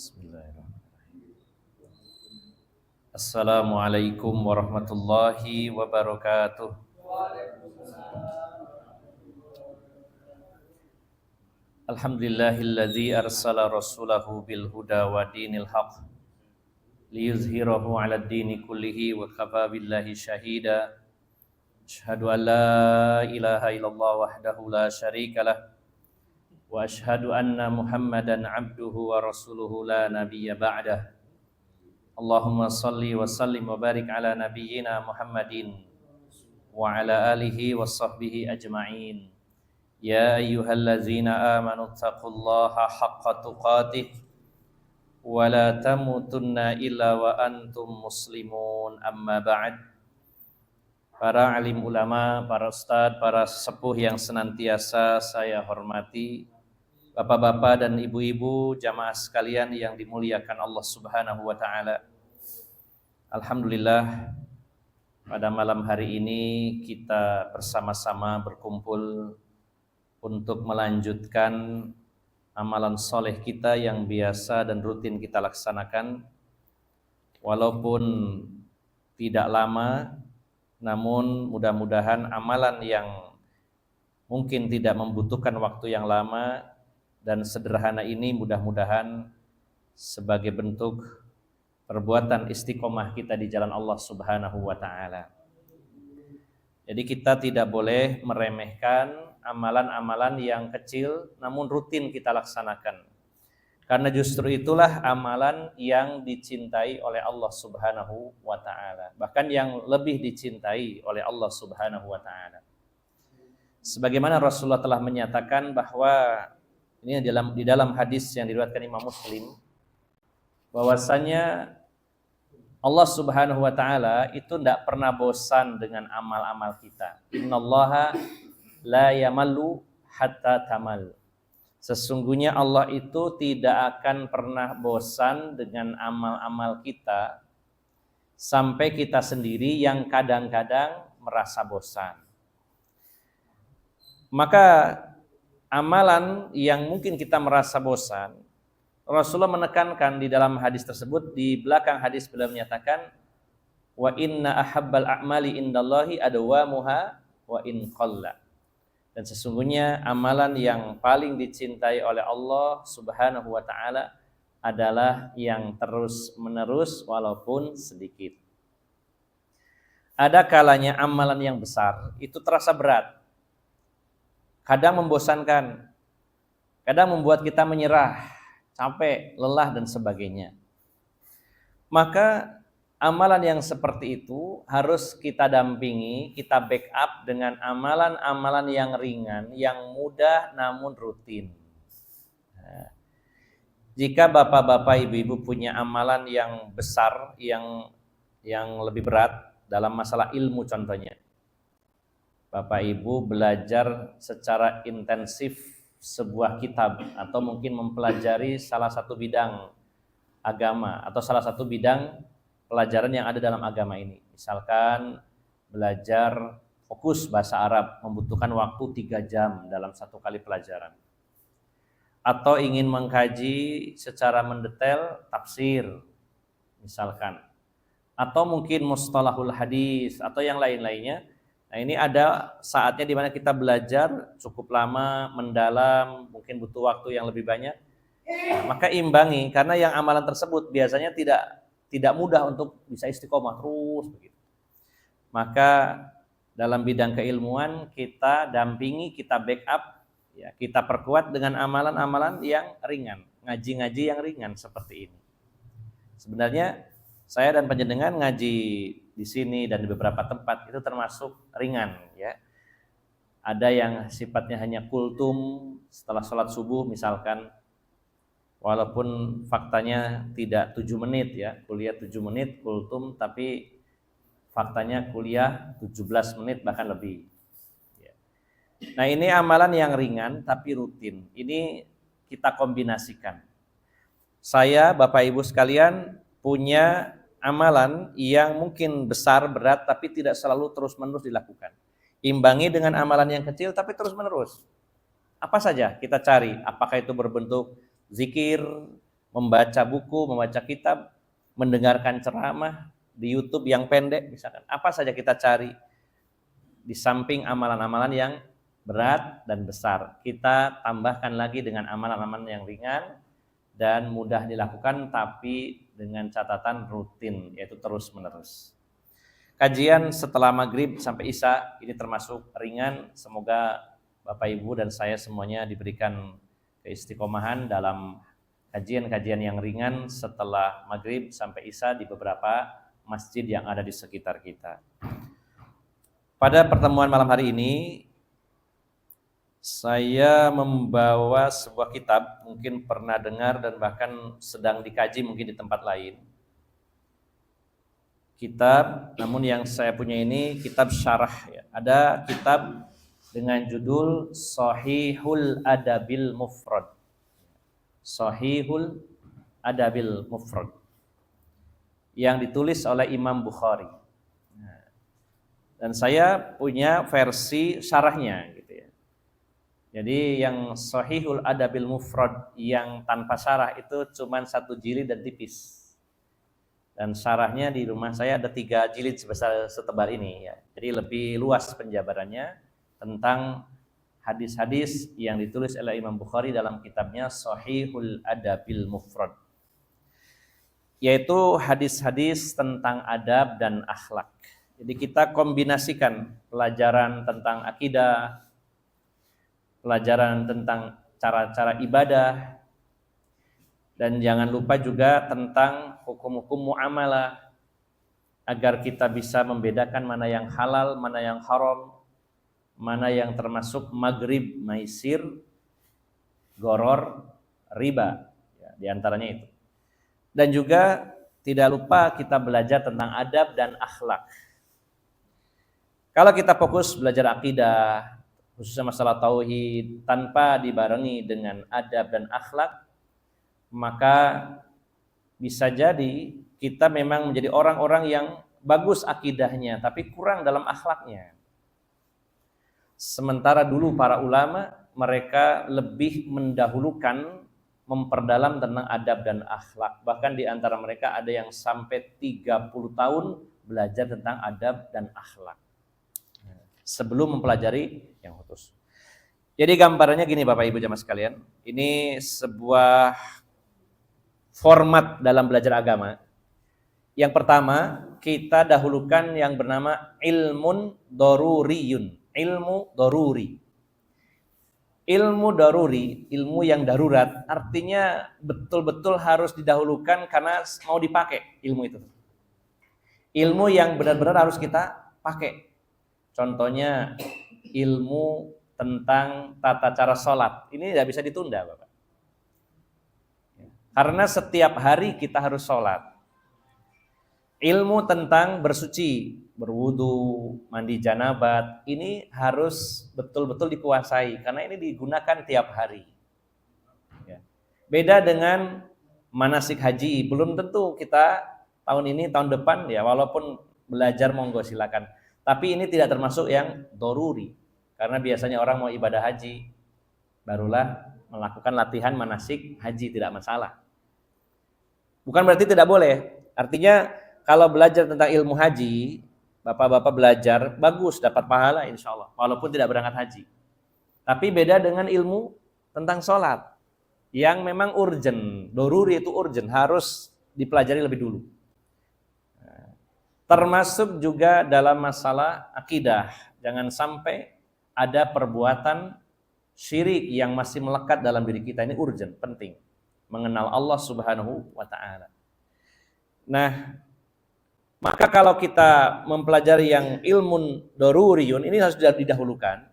Bismillahirrahmanirrahim. Assalamualaikum warahmatullahi wabarakatuh. Alhamdulillahilladzi arsala rasulahu bil huda wa dinil haq liyuzhirahu 'alad dini kullihi wa kafa billahi syahida. Asyhadu an la ilaha illallah wahdahu la syarikalah wa asyhadu anna Muhammadan 'abduhu wa rasuluhu la nabiyya ba'dah. Allahumma salli wa sallim wa barik ala nabiyyina Muhammadin wa ala alihi wa sahbihi ajma'in. Ya ayyuhallazina amanu taqullaha haqqa tuqatih wa la tamutunna illa wa antum muslimun, amma ba'd. Para alim ulama, para ustadz, para sepuh yang senantiasa saya hormati, bapak-bapak dan ibu-ibu jamaah sekalian yang dimuliakan Allah Subhanahu wa taala. Alhamdulillah, pada malam hari ini kita bersama-sama berkumpul untuk melanjutkan amalan soleh kita yang biasa dan rutin kita laksanakan. Walaupun tidak lama, namun mudah-mudahan amalan yang mungkin tidak membutuhkan waktu yang lama dan sederhana ini mudah-mudahan sebagai bentuk perbuatan istiqomah kita di jalan Allah Subhanahu wa taala. Jadi kita tidak boleh meremehkan amalan-amalan yang kecil namun rutin kita laksanakan. Karena justru itulah amalan yang dicintai oleh Allah Subhanahu wa taala, bahkan yang lebih dicintai oleh Allah Subhanahu wa taala. Sebagaimana Rasulullah telah menyatakan bahwa ini di dalam hadis yang diriwayatkan Imam Muslim, bahwasanya Allah Subhanahu wa taala itu tidak pernah bosan dengan amal-amal kita. Innallaha la yamallu hatta tamal. Sesungguhnya Allah itu tidak akan pernah bosan dengan amal-amal kita sampai kita sendiri yang kadang-kadang merasa bosan. Maka amalan yang mungkin kita merasa bosan, Rasulullah menekankan di dalam hadis tersebut, di belakang hadis beliau menyatakan, wa inna ahabbal a'mali indallahi adwamuha wa in qalla. Dan sesungguhnya amalan yang paling dicintai oleh Allah Subhanahu wa taala adalah yang terus-menerus walaupun sedikit. Ada kalanya amalan yang besar itu terasa berat. Kadang membosankan, kadang membuat kita menyerah, capek, lelah dan sebagainya. Maka amalan yang seperti itu harus kita dampingi, kita backup dengan amalan-amalan yang ringan, yang mudah namun rutin. Nah, jika bapak-bapak, ibu-ibu punya amalan yang besar, yang lebih berat dalam masalah ilmu contohnya, Bapak Ibu belajar secara intensif sebuah kitab atau mungkin mempelajari salah satu bidang agama atau salah satu bidang pelajaran yang ada dalam agama ini. Misalkan belajar fokus bahasa Arab membutuhkan waktu 3 jam dalam satu kali pelajaran. Atau ingin mengkaji secara mendetail tafsir misalkan. Atau mungkin mustalahul hadis atau yang lain-lainnya. Nah, ini ada saatnya di mana kita belajar cukup lama, mendalam, mungkin butuh waktu yang lebih banyak. Nah, maka imbangi, karena yang amalan tersebut biasanya tidak mudah untuk bisa istiqomah terus begitu. Maka dalam bidang keilmuan kita dampingi, kita backup, ya, kita perkuat dengan amalan-amalan yang ringan, ngaji-ngaji yang ringan seperti ini. Sebenarnya saya dan panjenengan ngaji di sini dan di beberapa tempat itu termasuk ringan, ya. Ada yang sifatnya hanya kultum setelah sholat subuh misalkan, walaupun faktanya tidak 7 menit ya, kuliah 7 menit kultum, tapi faktanya kuliah 17 menit bahkan lebih. Nah ini amalan yang ringan tapi rutin. Ini kita kombinasikan. Saya, Bapak Ibu sekalian, punya amalan yang mungkin besar, berat, tapi tidak selalu terus-menerus dilakukan. Imbangi dengan amalan yang kecil tapi terus-menerus. Apa saja kita cari, apakah itu berbentuk zikir, membaca buku, membaca kitab, mendengarkan ceramah di YouTube yang pendek misalkan. Apa saja kita cari di samping amalan-amalan yang berat dan besar. Kita tambahkan lagi dengan amalan-amalan yang ringan dan mudah dilakukan tapi dengan catatan rutin, yaitu terus-menerus. Kajian setelah maghrib sampai isya ini termasuk ringan. Semoga Bapak Ibu dan saya semuanya diberikan keistiqomahan dalam kajian-kajian yang ringan setelah maghrib sampai isya di beberapa masjid yang ada di sekitar kita. Pada pertemuan malam hari ini saya membawa sebuah kitab, mungkin pernah dengar dan bahkan sedang dikaji mungkin di tempat lain. Kitab, namun yang saya punya ini kitab syarah ya. Ada kitab dengan judul Shahihul Adabil Mufrad. Shahihul Adabil Mufrad. Yang ditulis oleh Imam Bukhari. Dan saya punya versi syarahnya gitu ya. Jadi yang Shahihul Adabil Mufrad yang tanpa syarah itu cuma 1 jilid dan tipis. Dan syarahnya di rumah saya ada 3 jilid sebesar setebal ini ya. Jadi lebih luas penjabarannya tentang hadis-hadis yang ditulis oleh Imam Bukhari dalam kitabnya Shahihul Adabil Mufrad. Yaitu hadis-hadis tentang adab dan akhlak. Jadi kita kombinasikan pelajaran tentang akidah, pelajaran tentang cara-cara ibadah, dan jangan lupa juga tentang hukum-hukum muamalah agar kita bisa membedakan mana yang halal, mana yang haram, mana yang termasuk maghrib, maisir, goror, riba, ya, di antaranya itu. Dan juga tidak lupa kita belajar tentang adab dan akhlak. Kalau kita fokus belajar akidah, khususnya masalah tauhid, tanpa dibarengi dengan adab dan akhlak, maka bisa jadi kita memang menjadi orang-orang yang bagus akidahnya tapi kurang dalam akhlaknya. Sementara dulu para ulama mereka lebih mendahulukan memperdalam tentang adab dan akhlak. Bahkan di antara mereka ada yang sampai 30 tahun belajar tentang adab dan akhlak sebelum mempelajari yang khusus. Jadi gambarannya gini Bapak Ibu jamaah sekalian, ini sebuah format dalam belajar agama. Yang pertama, kita dahulukan yang bernama ilmun daruriyun, ilmu daruri. Ilmu daruri, ilmu yang darurat, artinya betul-betul harus didahulukan karena mau dipakai ilmu itu. Ilmu yang benar-benar harus kita pakai. Contohnya ilmu tentang tata cara sholat, ini tidak bisa ditunda Bapak. Karena setiap hari kita harus sholat. Ilmu tentang bersuci, berwudu, mandi janabat, ini harus betul-betul dikuasai karena ini digunakan tiap hari. Ya. Beda dengan manasik haji, belum tentu kita tahun ini, tahun depan ya, walaupun belajar monggo silakan. Tapi ini tidak termasuk yang doruri, karena biasanya orang mau ibadah haji, barulah melakukan latihan manasik haji, tidak masalah. Bukan berarti tidak boleh, artinya kalau belajar tentang ilmu haji, bapak-bapak belajar, bagus, dapat pahala insya Allah, walaupun tidak berangkat haji. Tapi beda dengan ilmu tentang sholat, yang memang urgent, doruri itu urgent, harus dipelajari lebih dulu. Termasuk juga dalam masalah akidah, jangan sampai ada perbuatan syirik yang masih melekat dalam diri kita, ini urgent, penting. Mengenal Allah Subhanahu wa ta'ala. Nah, maka kalau kita mempelajari yang ilmun daruriyun, ini harus didahulukan.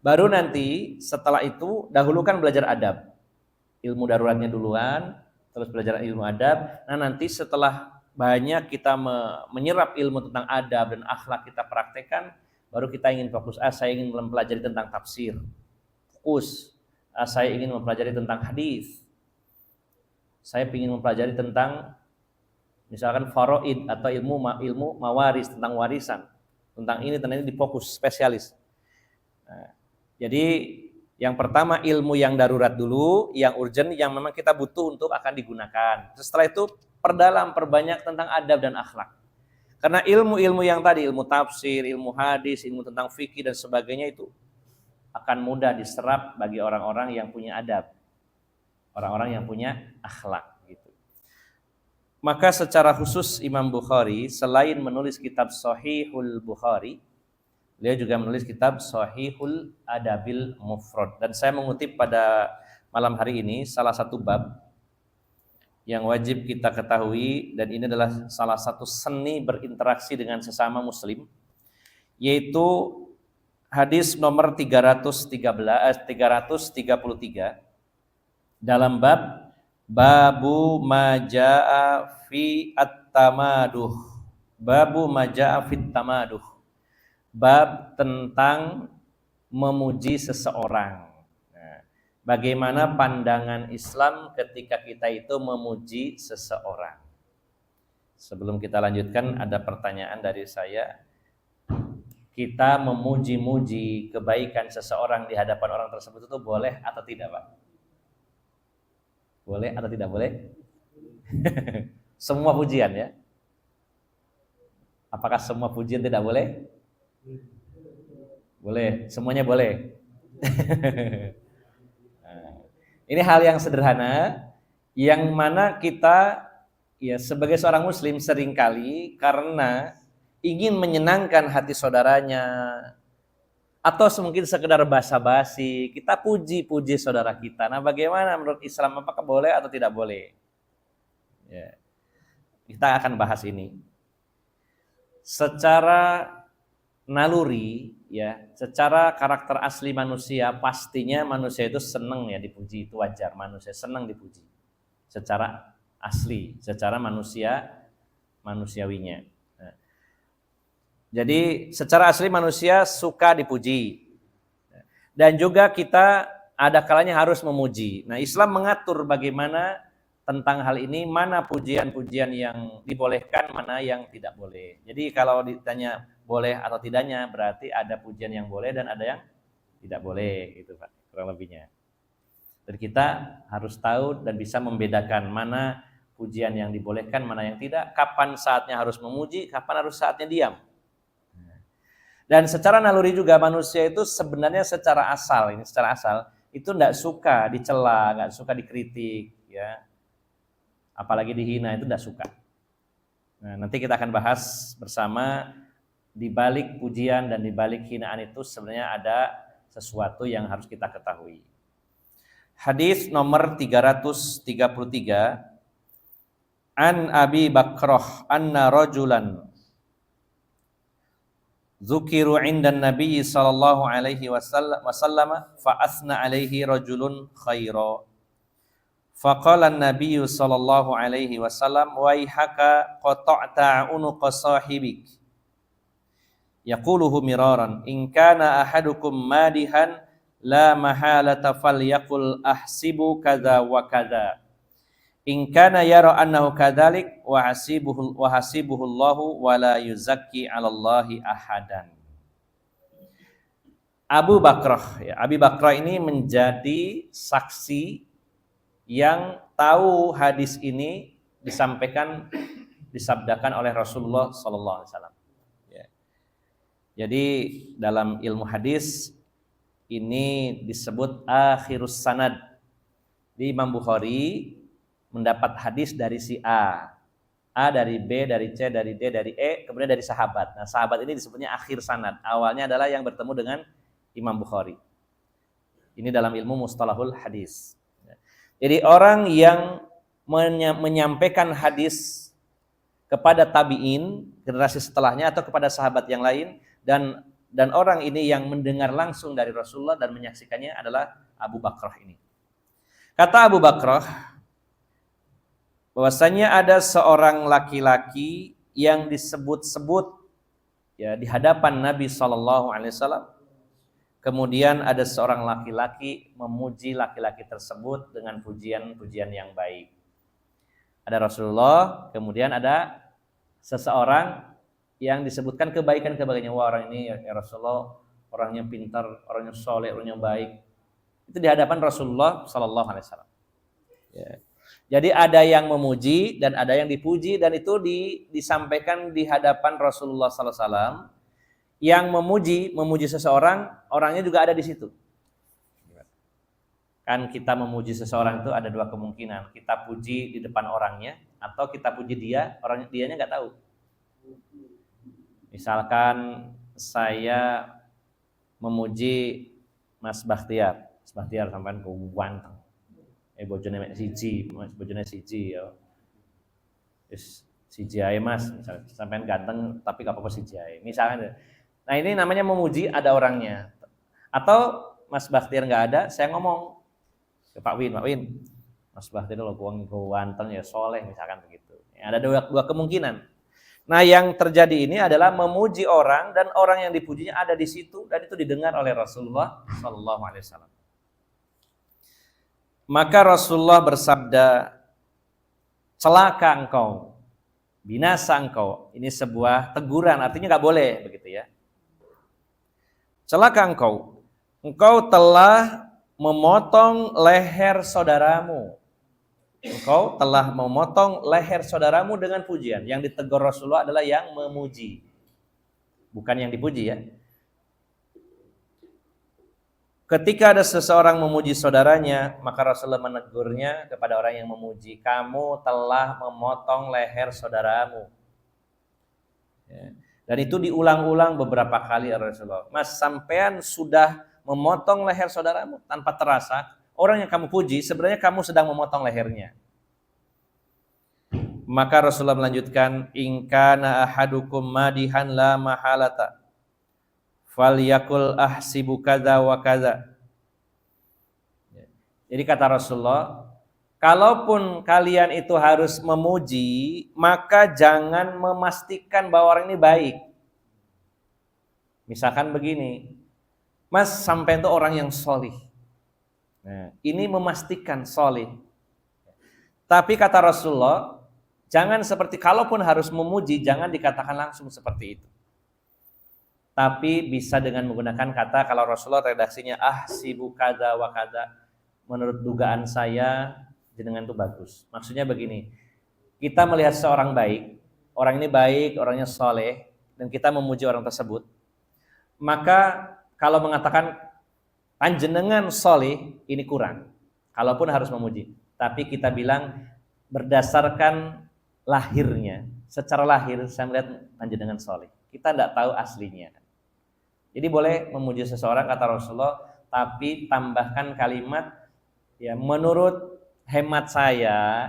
Baru nanti setelah itu dahulukan belajar adab. Ilmu daruratnya duluan, terus belajar ilmu adab. Nah, nanti setelah banyak kita menyerap ilmu tentang adab dan akhlak kita praktekkan, baru kita ingin fokus. Saya ingin mempelajari tentang tafsir. Fokus. Saya ingin mempelajari tentang hadis. Saya ingin mempelajari tentang misalkan faraid atau ilmu mawaris, tentang warisan. Tentang ini difokus spesialis. Nah, jadi yang pertama ilmu yang darurat dulu, yang urgent, yang memang kita butuh untuk akan digunakan. Setelah itu perbanyak tentang adab dan akhlak. Karena ilmu-ilmu yang tadi, ilmu tafsir, ilmu hadis, ilmu tentang fikih dan sebagainya itu akan mudah diserap bagi orang-orang yang punya adab, orang-orang yang punya akhlak gitu. Maka secara khusus Imam Bukhari selain menulis kitab Sahihul Bukhari, beliau juga menulis kitab Sahihul Adabil Mufrad. Dan saya mengutip pada malam hari ini salah satu bab yang wajib kita ketahui, dan ini adalah salah satu seni berinteraksi dengan sesama muslim, yaitu hadis nomor 333 dalam bab Babu Majaa fi at-tamaduh. Babu Majaa fit tamaduh. Bab tentang memuji seseorang. Nah, bagaimana pandangan Islam ketika kita itu memuji seseorang. Sebelum kita lanjutkan, ada pertanyaan dari saya. Kita memuji-muji kebaikan seseorang di hadapan orang tersebut itu boleh atau tidak, Pak? Boleh atau tidak boleh? Semua pujian ya? Apakah semua pujian tidak boleh? Boleh, semuanya boleh. Nah, ini hal yang sederhana, yang mana kita ya sebagai seorang muslim seringkali karena ingin menyenangkan hati saudaranya, atau mungkin sekedar basa-basi, kita puji-puji saudara kita. Nah, bagaimana menurut Islam, apakah boleh atau tidak boleh? Ya, kita akan bahas ini. Secara naluri, ya, secara karakter asli manusia, pastinya manusia itu senang ya dipuji, itu wajar. Manusia senang dipuji. Secara asli, secara manusiawinya. Jadi secara asli manusia suka dipuji. Dan juga kita ada kalanya harus memuji. Nah, Islam mengatur bagaimana tentang hal ini, mana pujian-pujian yang dibolehkan, mana yang tidak boleh. Jadi kalau ditanya boleh atau tidaknya, berarti ada pujian yang boleh dan ada yang tidak boleh, gitu Pak, kurang lebihnya. Dan kita harus tahu dan bisa membedakan mana pujian yang dibolehkan, mana yang tidak, kapan saatnya harus memuji, kapan harus saatnya diam. Dan secara naluri juga manusia itu sebenarnya secara asal itu tidak suka dicela, nggak suka dikritik, ya. Apalagi dihina, itu tidak suka. Nah, nanti kita akan bahas bersama di balik pujian dan di balik hinaan itu sebenarnya ada sesuatu yang harus kita ketahui. Hadis nomor 333, An Abi Bakrah anna rajulan Zukiru indan Nabi sallallahu alaihi wasallam fa asna alaihi rajulun khaira. Faqala an-nabiy sallallahu alaihi wasallam waihaka qata'ta unuqa sahibik. Yaquluhu miraran in kana ahadukum madihan la mahalata falyaqul ahsibu kadza wa kadza. In kana yara annahu kadzalik wa hasibuhu Allahu wa la yuzakki 'ala Allahi ahadan. Abu Bakrah, ya, Abi Bakrah ini menjadi saksi yang tahu hadis ini disabdakan oleh Rasulullah sallallahu alaihi wasallam. Ya. Jadi dalam ilmu hadis ini disebut akhirus sanad. Di Imam Bukhari mendapat hadis dari si A dari B, dari C, dari D, dari E, kemudian dari sahabat. Nah, sahabat ini disebutnya akhir sanad. Awalnya adalah yang bertemu dengan Imam Bukhari. Ini dalam ilmu mustalahul hadis. Jadi orang yang menyampaikan hadis kepada tabi'in, generasi setelahnya, atau kepada sahabat yang lain, dan dan orang ini yang mendengar langsung dari Rasulullah dan menyaksikannya adalah Abu Bakrah ini. Kata Abu Bakrah bahwasanya ada seorang laki-laki yang disebut-sebut ya di hadapan Nabi SAW. Kemudian ada seorang laki-laki memuji laki-laki tersebut dengan pujian-pujian yang baik. Ada Rasulullah, kemudian ada seseorang yang disebutkan kebaikan-kebaikannya. Wah, orang ini ya Rasulullah, orangnya pintar, orangnya soleh, orangnya baik. Itu di hadapan Rasulullah SAW. Ya. Jadi ada yang memuji dan ada yang dipuji, dan itu disampaikan di hadapan Rasulullah SAW. Yang memuji seseorang, orangnya juga ada di situ. Kan kita memuji seseorang itu ada dua kemungkinan. Kita puji di depan orangnya, atau kita puji dia, dianya nggak tahu. Misalkan saya memuji Mas Bakhtiar. Mas Bakhtiar sampean ku ganteng. Bojone siji, Mas bojone siji ya. Wis siji ae Mas, misalnya sampean ganteng tapi gak apa-apa siji ae. Misalkan. Nah, ini namanya memuji, ada orangnya. Atau Mas Bakhtiar nggak ada, saya ngomong ke Pak Win, Mas Bakhtiar lo ganteng ya, soleh, misalkan begitu. Ya, ada dua kemungkinan. Nah, yang terjadi ini adalah memuji orang dan orang yang dipujinya ada di situ dan itu didengar oleh Rasulullah SAW. Maka Rasulullah bersabda, celaka engkau, binasa engkau. Ini sebuah teguran, artinya nggak boleh begitu ya. Celaka engkau telah memotong leher saudaramu. Engkau telah memotong leher saudaramu dengan pujian. Yang ditegur Rasulullah adalah yang memuji, bukan yang dipuji ya. Ketika ada seseorang memuji saudaranya, maka Rasulullah menegurnya kepada orang yang memuji, kamu telah memotong leher saudaramu. Ya. Dan itu diulang-ulang beberapa kali oleh Rasulullah. Mas, sampean sudah memotong leher saudaramu tanpa terasa. Orang yang kamu puji, sebenarnya kamu sedang memotong lehernya. Maka Rasulullah melanjutkan, in kana ahadukum madihan la mahalata falyakul ahsibu kadza wa kadza. Jadi kata Rasulullah, kalaupun kalian itu harus memuji, maka jangan memastikan bahwa orang ini baik. Misalkan begini, Mas, sampai itu orang yang solih. Nah, ini memastikan solih. Tapi kata Rasulullah, jangan seperti, kalaupun harus memuji, jangan dikatakan langsung seperti itu. Tapi bisa dengan menggunakan kata, kalau Rasulullah redaksinya, ahsibu kadza wa kadza, menurut dugaan saya, jenengan itu bagus. Maksudnya begini, kita melihat seorang baik, orang ini baik, orangnya soleh, dan kita memuji orang tersebut, maka kalau mengatakan panjenengan soleh, ini kurang. Kalaupun harus memuji, tapi kita bilang berdasarkan lahirnya, secara lahir saya melihat panjenengan soleh. Kita tidak tahu aslinya. Jadi boleh memuji seseorang kata Rasulullah, tapi tambahkan kalimat ya menurut hemat saya,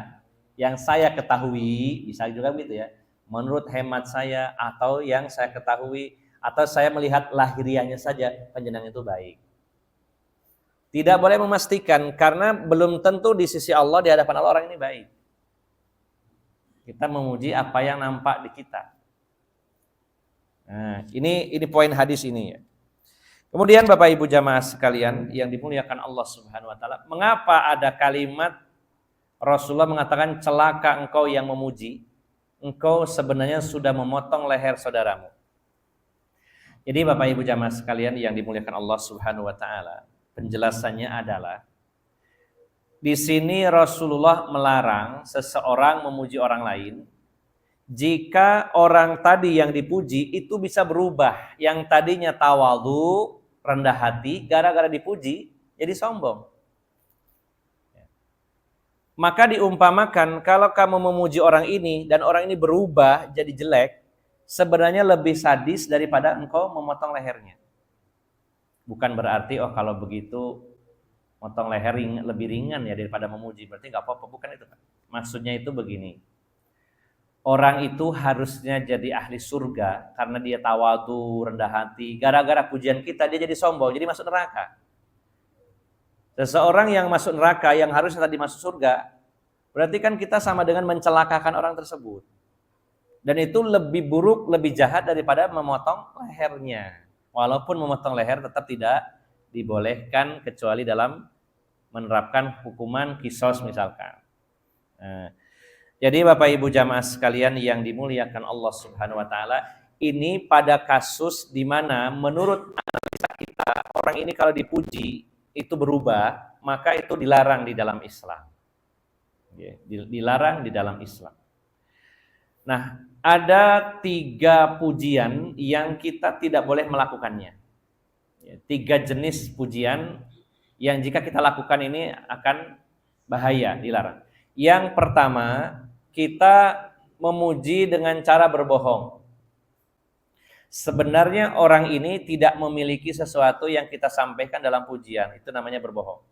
yang saya ketahui, bisa juga gitu ya. Menurut hemat saya atau yang saya ketahui atau saya melihat lahiriahnya saja panjenengan itu baik. Tidak boleh memastikan karena belum tentu di sisi Allah, di hadapan Allah orang ini baik. Kita memuji apa yang nampak di kita. Nah, ini poin hadis ini ya. Kemudian Bapak Ibu jamaah sekalian yang dimuliakan Allah Subhanahu wa taala, mengapa ada kalimat Rasulullah mengatakan celaka engkau yang memuji, engkau sebenarnya sudah memotong leher saudaramu. Jadi Bapak Ibu jamaah sekalian yang dimuliakan Allah Subhanahu wa taala, penjelasannya adalah di sini Rasulullah melarang seseorang memuji orang lain jika orang tadi yang dipuji itu bisa berubah, yang tadinya tawadhu, rendah hati, gara-gara dipuji jadi sombong. Maka diumpamakan kalau kamu memuji orang ini dan orang ini berubah jadi jelek, sebenarnya lebih sadis daripada engkau memotong lehernya. Bukan berarti kalau begitu motong leher lebih ringan ya daripada memuji, berarti nggak apa-apa, bukan itu. Maksudnya itu begini. orang itu harusnya jadi ahli surga karena dia tawadu, rendah hati. Gara-gara pujian kita dia jadi sombong, jadi masuk neraka. Seseorang yang masuk neraka yang harusnya tadi masuk surga, berarti kan kita sama dengan mencelakakan orang tersebut. Dan itu lebih buruk, lebih jahat daripada memotong lehernya. Walaupun memotong leher tetap tidak dibolehkan kecuali dalam menerapkan hukuman kisos misalkan. Nah, jadi Bapak Ibu jamaah sekalian yang dimuliakan Allah Subhanahu wa taala, ini pada kasus di mana menurut analisa kita orang ini kalau dipuji itu berubah, maka itu dilarang di dalam Islam. Dilarang di dalam Islam. Nah, ada 3 pujian yang kita tidak boleh melakukannya. 3 jenis pujian yang jika kita lakukan ini akan bahaya, dilarang. Yang pertama, kita memuji dengan cara berbohong. Sebenarnya orang ini tidak memiliki sesuatu yang kita sampaikan dalam pujian, itu namanya berbohong.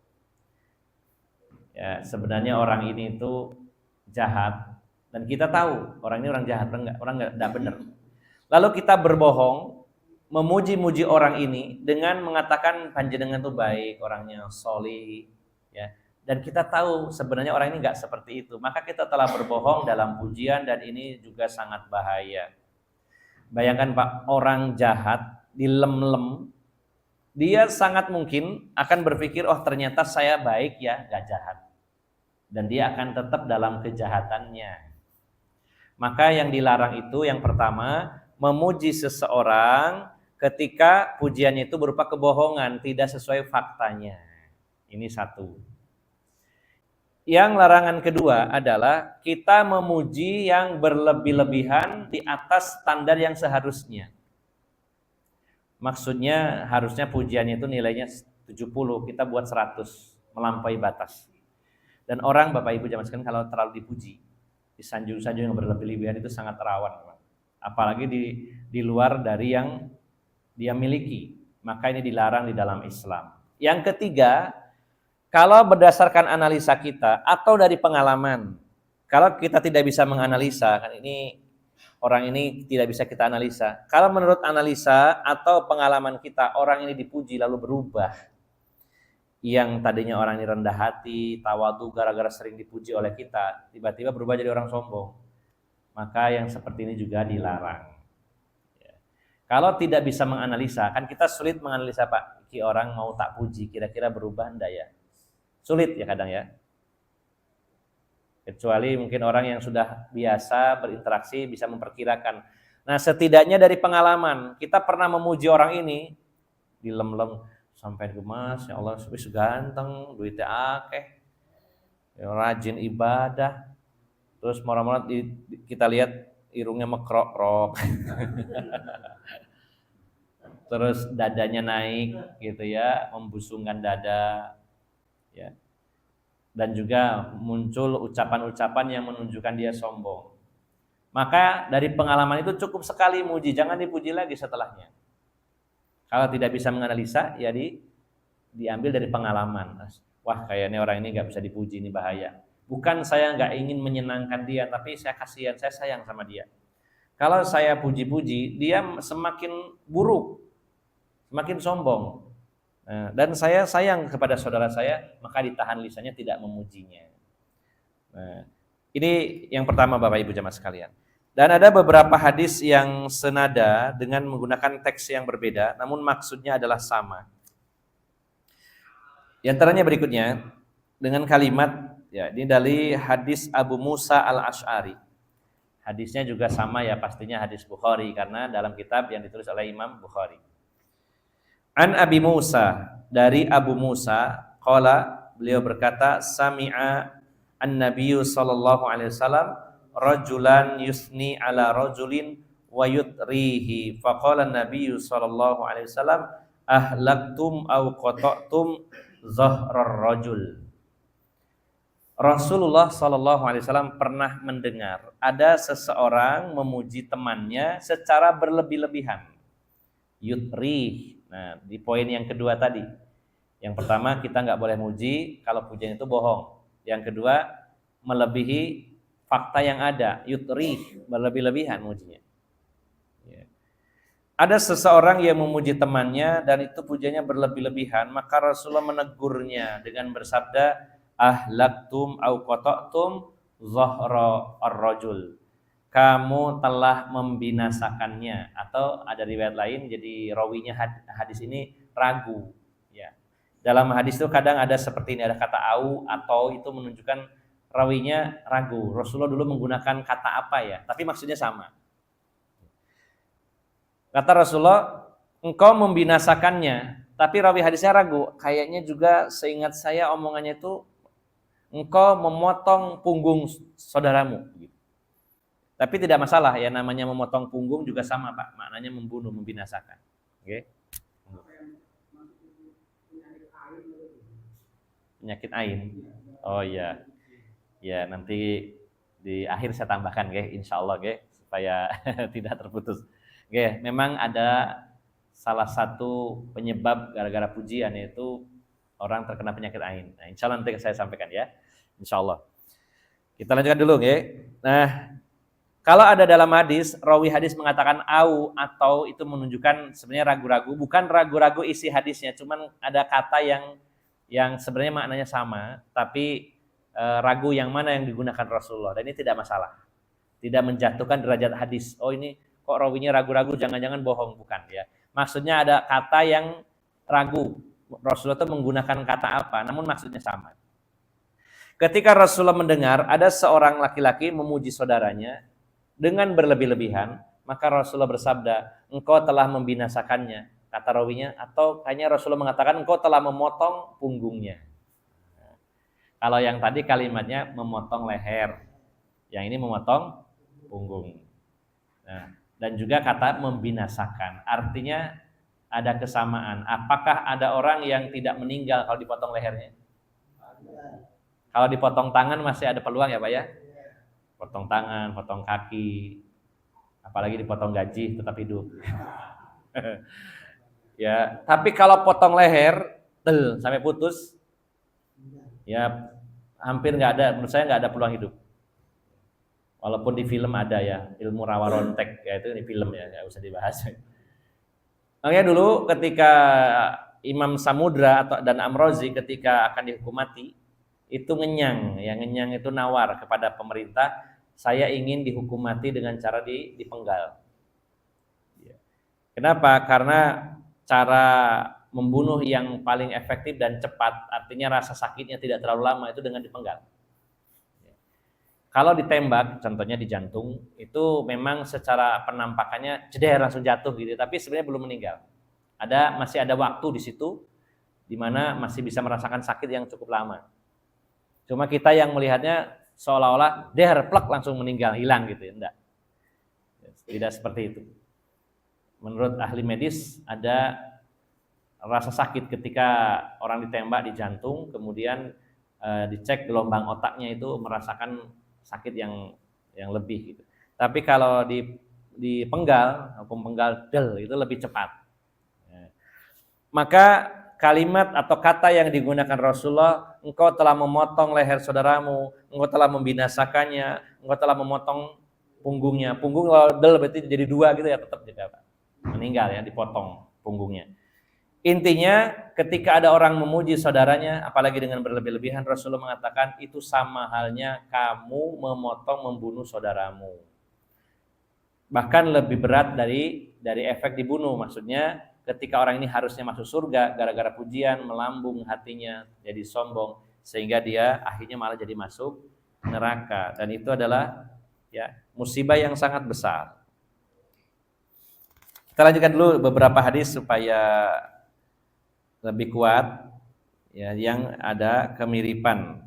Ya, sebenarnya orang ini itu jahat dan kita tahu orang ini orang jahat, orang enggak benar. Lalu kita berbohong, memuji-muji orang ini dengan mengatakan panjenengan itu baik, orangnya sholih, ya. Dan kita tahu sebenarnya orang ini enggak seperti itu. Maka kita telah berbohong dalam pujian dan ini juga sangat bahaya. Bayangkan Pak, orang jahat dilem-lem, dia sangat mungkin akan berpikir, oh ternyata saya baik ya, enggak jahat. Dan dia akan tetap dalam kejahatannya. Maka yang dilarang itu yang pertama, memuji seseorang ketika pujiannya itu berupa kebohongan, tidak sesuai faktanya. Ini satu. Yang larangan kedua adalah kita memuji yang berlebih-lebihan di atas standar yang seharusnya. Maksudnya harusnya pujiannya itu nilainya 70, kita buat 100, melampaui batas. Dan orang Bapak Ibu jamaah sekalian kalau terlalu dipuji, disanjung-sanjung yang berlebih-lebihan itu sangat rawan. Apalagi di luar dari yang dia miliki. Maka ini dilarang di dalam Islam. Yang ketiga, kalau berdasarkan analisa kita atau dari pengalaman, kalau kita tidak bisa menganalisa, kan ini orang ini tidak bisa kita analisa. Kalau menurut analisa atau pengalaman kita, orang ini dipuji lalu berubah. Yang tadinya orang ini rendah hati, tawadu gara-gara sering dipuji oleh kita, tiba-tiba berubah jadi orang sombong. Maka yang seperti ini juga dilarang. Ya. Kalau tidak bisa menganalisa, kan kita sulit menganalisa Pak, ki orang mau tak puji, kira-kira berubah enggak ya? Sulit ya kadang ya. Kecuali mungkin orang yang sudah biasa berinteraksi bisa memperkirakan. Nah setidaknya dari pengalaman, kita pernah memuji orang ini, dilem-lem, sampai gemas, ya Allah wis ganteng, duitnya akeh, ya, rajin ibadah, terus mora-mora kita lihat irungnya mekrok-krok, terus dadanya naik gitu ya, membusungkan dada, ya, dan juga muncul ucapan-ucapan yang menunjukkan dia sombong. Maka dari pengalaman itu cukup sekali muji, jangan dipuji lagi setelahnya. Kalau tidak bisa menganalisa, ya diambil dari pengalaman. Wah, kayaknya orang ini nggak bisa dipuji, ini bahaya. Bukan saya nggak ingin menyenangkan dia, tapi saya kasihan, saya sayang sama dia. Kalau saya puji-puji, dia semakin buruk, semakin sombong. Dan saya sayang kepada saudara saya, maka ditahan lisannya tidak memujinya. Nah, ini yang pertama Bapak Ibu jamaah sekalian. Dan ada beberapa hadis yang senada dengan menggunakan teks yang berbeda, namun maksudnya adalah sama. Di antaranya berikutnya dengan kalimat, ya ini dari hadis Abu Musa al-Ash'ari. Hadisnya juga sama ya, pastinya hadis Bukhari karena dalam kitab yang ditulis oleh Imam Bukhari. An Abi Musa, dari Abu Musa, qala, beliau berkata, sami'a an-nabiyyu sallallahu alaihi wasallam rajulan yusni ala rajulin wa yutrihi faqala an-nabiyyu sallallahu alaihi wasallam ahlaktum aw qata'tum zahrar rajul. Rasulullah sallallahu alaihi wasallam pernah mendengar ada seseorang memuji temannya secara berlebih-lebihan. Yutrih. Nah, di poin yang kedua tadi. Yang pertama kita nggak boleh muji kalau pujian itu bohong. Yang kedua melebihi fakta yang ada, yutrih, berlebih-lebihan mujinya. Ya. Ada seseorang yang memuji temannya dan itu pujiannya berlebih-lebihan, maka Rasulullah menegurnya dengan bersabda, ahlaktum au qata'tum zahra ar-rajul. Kamu telah membinasakannya, atau ada riwayat lain jadi rawinya hadis ini ragu, ya. Dalam hadis itu kadang ada seperti ini, ada kata au atau, itu menunjukkan rawinya ragu. Rasulullah dulu menggunakan kata apa ya, tapi maksudnya sama. Kata Rasulullah, engkau membinasakannya, tapi rawi hadisnya ragu. Kayaknya juga seingat saya omongannya itu engkau memotong punggung saudaramu. Tapi tidak masalah ya, namanya memotong punggung juga sama Pak, maknanya membunuh, membinasakan. Oke. Penyakit ain. Oh iya. Ya, nanti di akhir saya tambahkan insya Allah supaya tidak terputus. Memang ada salah satu penyebab gara-gara pujian, yaitu orang terkena penyakit ain. Nah, insya Allah nanti saya sampaikan ya. Insya Allah. Kita lanjutkan dulu Nah, kalau ada dalam hadis, rawi hadis mengatakan au atau, itu menunjukkan sebenarnya ragu-ragu, bukan ragu-ragu isi hadisnya, cuman ada kata yang sebenarnya maknanya sama, tapi ragu yang mana yang digunakan Rasulullah, dan ini tidak masalah. Tidak menjatuhkan derajat hadis. Oh, ini kok rawinya ragu-ragu, jangan-jangan bohong, bukan ya. Maksudnya ada kata yang ragu. Rasulullah itu menggunakan kata apa, namun maksudnya sama. Ketika Rasulullah mendengar ada seorang laki-laki memuji saudaranya dengan berlebih-lebihan, maka Rasulullah bersabda, engkau telah membinasakannya, kata rawinya, atau kayaknya Rasulullah mengatakan engkau telah memotong punggungnya. Kalau yang tadi kalimatnya memotong leher, yang ini memotong punggung. Nah, dan juga kata membinasakan, artinya ada kesamaan. Apakah ada orang yang tidak meninggal kalau dipotong lehernya? Kalau dipotong tangan masih ada peluang ya Pak ya? Potong tangan, potong kaki, apalagi dipotong gaji tetap hidup. Ya, tapi kalau potong leher sampai putus, ya hampir nggak ada, menurut saya nggak ada peluang hidup. Walaupun di film ada ya, ilmu rawa rontek, ya itu di film ya, nggak usah dibahas. Makanya dulu ketika Imam Samudra dan Amrozi ketika akan dihukum mati, itu ngenyang, ya ngenyang itu nawar kepada pemerintah, saya ingin dihukum mati dengan cara dipenggal. Kenapa? Karena cara membunuh yang paling efektif dan cepat, artinya rasa sakitnya tidak terlalu lama, itu dengan dipenggal. Kalau ditembak, contohnya di jantung, itu memang secara penampakannya jeder langsung jatuh gitu, tapi sebenarnya belum meninggal. Masih ada waktu di situ, di mana masih bisa merasakan sakit yang cukup lama. Cuma kita yang melihatnya seolah-olah plek langsung meninggal, hilang gitu ya, enggak. Tidak seperti itu. Menurut ahli medis ada rasa sakit ketika orang ditembak di jantung, kemudian dicek gelombang otaknya itu merasakan sakit yang lebih gitu. Tapi kalau dipenggal, hukum penggal itu lebih cepat. Maka kalimat atau kata yang digunakan Rasulullah, engkau telah memotong leher saudaramu, engkau telah membinasakannya, engkau telah memotong punggungnya. Punggung kalau berarti jadi dua gitu ya, tetap jadi meninggal ya, dipotong punggungnya. Intinya ketika ada orang memuji saudaranya, apalagi dengan berlebih-lebihan, Rasulullah mengatakan itu sama halnya kamu membunuh saudaramu. Bahkan lebih berat dari efek dibunuh, maksudnya ketika orang ini harusnya masuk surga, gara-gara pujian melambung hatinya, jadi sombong, sehingga dia akhirnya malah jadi masuk neraka, dan itu adalah ya musibah yang sangat besar. Kita lanjutkan dulu beberapa hadis supaya lebih kuat ya, yang ada kemiripan.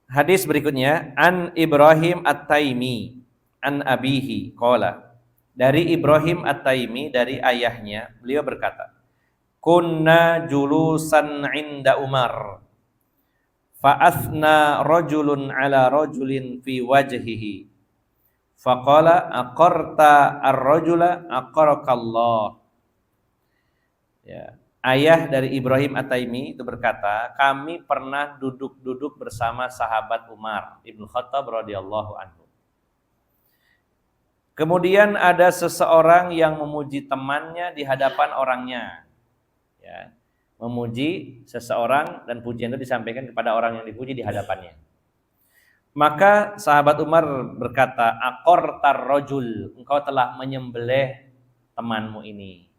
Hadis berikutnya, an Ibrahim At-Taimi an abihi qala, dari Ibrahim At-Taimi, dari ayahnya, beliau berkata, kunna julusan inda Umar fa'athna rajulun ala rajulin fi wajhihi faqala aqarta ar-rajula aqarakallah. Ya. ayah dari Ibrahim At-Taimi itu berkata, kami pernah duduk-duduk bersama sahabat Umar Ibnu Khattab radhiyallahu anhu. Kemudian ada seseorang yang memuji temannya di hadapan orangnya. Ya, memuji seseorang dan pujian itu disampaikan kepada orang yang dipuji di hadapannya. Maka sahabat Umar berkata, aqartar rajul, engkau telah menyembelih temanmu ini.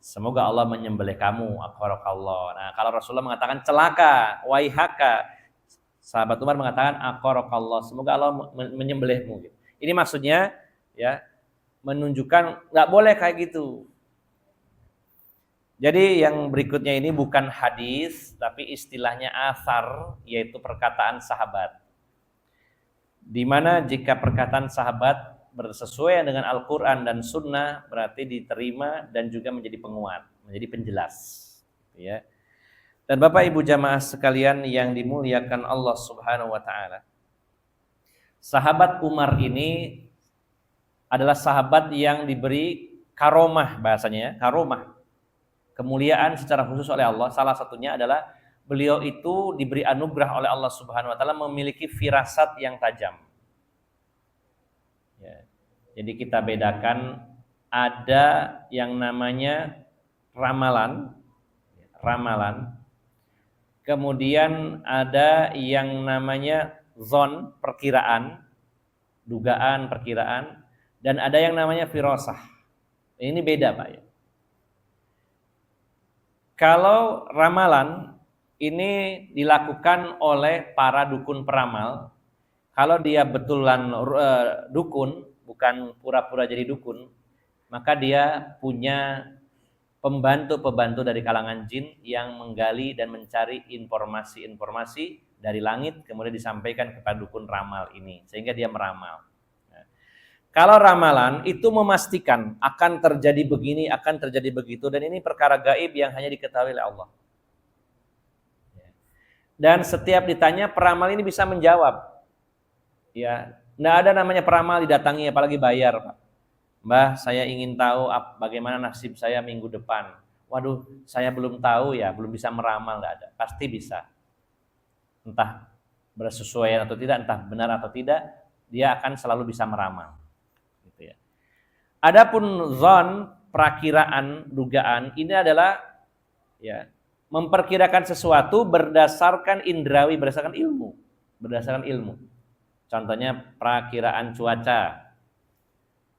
Semoga Allah menyembelih kamu, aqarakallah. Nah, kalau Rasulullah mengatakan celaka, waihaka, sahabat Umar mengatakan aqarakallah, semoga Allah menyembelihmu. Ini maksudnya ya, menunjukkan nggak boleh kayak gitu. Jadi yang berikutnya ini bukan hadis, tapi istilahnya athar, yaitu perkataan sahabat. Di mana jika perkataan sahabat bersesuaian dengan Al-Quran dan Sunnah, berarti diterima dan juga menjadi penguat, menjadi penjelas. Ya. Dan Bapak Ibu jamaah sekalian yang dimuliakan Allah Subhanahu Wa Taala, sahabat Umar ini adalah sahabat yang diberi karomah, bahasanya karomah, kemuliaan secara khusus oleh Allah. Salah satunya adalah beliau itu diberi anugerah oleh Allah Subhanahu Wa Taala memiliki firasat yang tajam. Ya. Jadi kita bedakan, ada yang namanya ramalan, kemudian ada yang namanya zon, perkiraan, dugaan, perkiraan, dan ada yang namanya firasah. Ini beda, Pak ya. Kalau ramalan ini dilakukan oleh para dukun peramal, kalau dia betulan dukun, bukan pura-pura jadi dukun, maka dia punya pembantu-pembantu dari kalangan jin yang menggali dan mencari informasi-informasi dari langit, kemudian disampaikan kepada dukun ramal ini, sehingga dia meramal. Kalau ramalan itu memastikan akan terjadi begini, akan terjadi begitu, dan ini perkara gaib yang hanya diketahui oleh Allah. Dan setiap ditanya, peramal ini bisa menjawab. Ya, nggak ada namanya peramal didatangi apalagi bayar, Pak. Mbah, saya ingin tahu bagaimana nasib saya minggu depan. Waduh, saya belum tahu ya, belum bisa meramal, nggak ada. Pasti bisa. Entah bersesuaian atau tidak, entah benar atau tidak, dia akan selalu bisa meramal. Gitu ya. Adapun zon, perakiraan, dugaan, ini adalah ya, memperkirakan sesuatu berdasarkan indrawi, berdasarkan ilmu. Contohnya perakiraan cuaca.